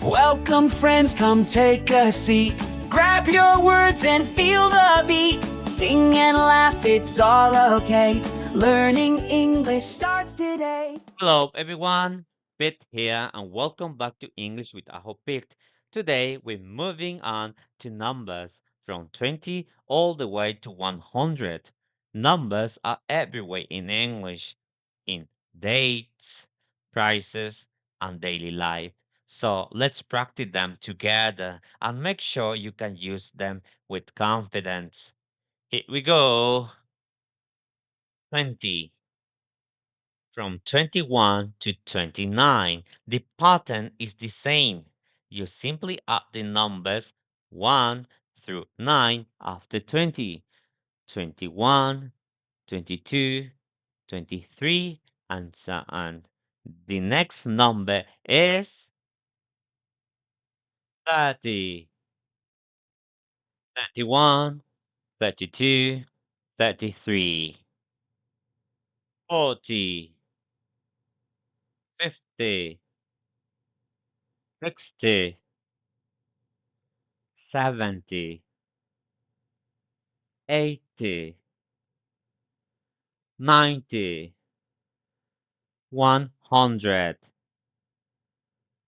Welcome, friends, come take a seat. Grab your words and feel the beat. Sing and laugh, it's all okay. Learning English starts today. Hello, everyone. Pete here, and welcome back to English with Ajo Pete. Today, we're moving on to numbers from 20 all the way to 100. Numbers are everywhere in English, in dates, prices, and daily life. So let's practice them together and make sure you can use them with confidence. Here we go. 20. From 21 to 29, the pattern is the same. You simply add the numbers 1 through 9 after 20, 21, 22, 23, and so on. The next number is 30, 31, 32, 33, 40, 50, 60, 70, 80, 90, 100.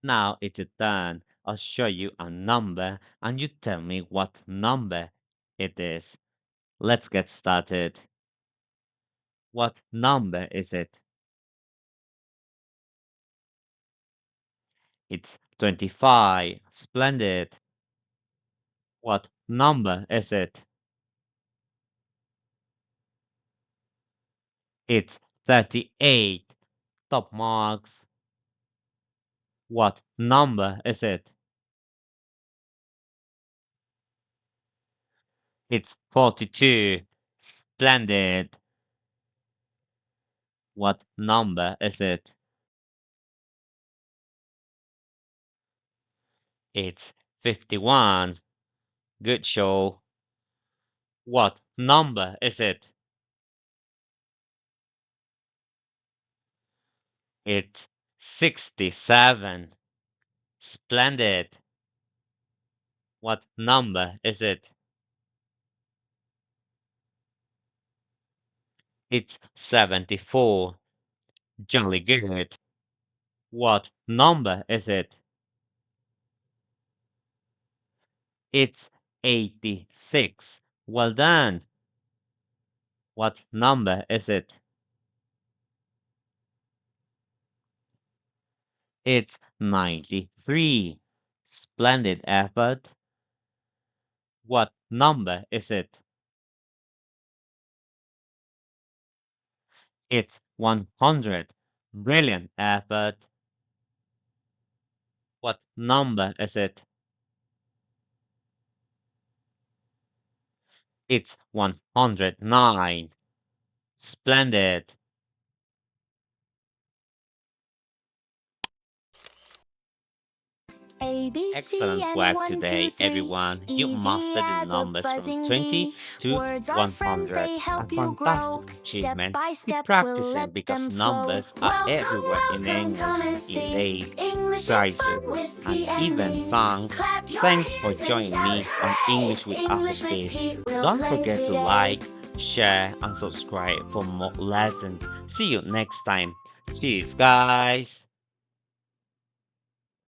Now it's your turn. I'll show you a number and you tell me what number it is. Let's get started. What number is it? It's 25. Splendid. What number is it? It's 38. Top marks. What number is it? It's 42. Splendid. What number is it? It's 51. Good show. What number is it? It's 67. Splendid. What number is it? It's 74. Jolly good. What number is it? It's 86. Well done. What number is it? It's 93. Splendid effort. What number is it? It's 100. Brilliant effort. What number is it? It's 109. Splendid. A, B, C, Excellent and work one, two, today, three. everyone. You Easy mastered the as a numbers from buzzing 20 bee. to Words are friends, 100. they A help you grow. fantastic Step achievement. by Keep step, we'll practicing let because them numbers flow. are Welcome, everywhere in welcome, English, come and in see. dates, English is prices, fun with and Pete and even me. songs. Clap your Thanks for hands and joining shout me on hooray! English with English with Alphabet. Pete will Don't play forget to today. like, share, and subscribe for more lessons. See you next time. Cheers, guys.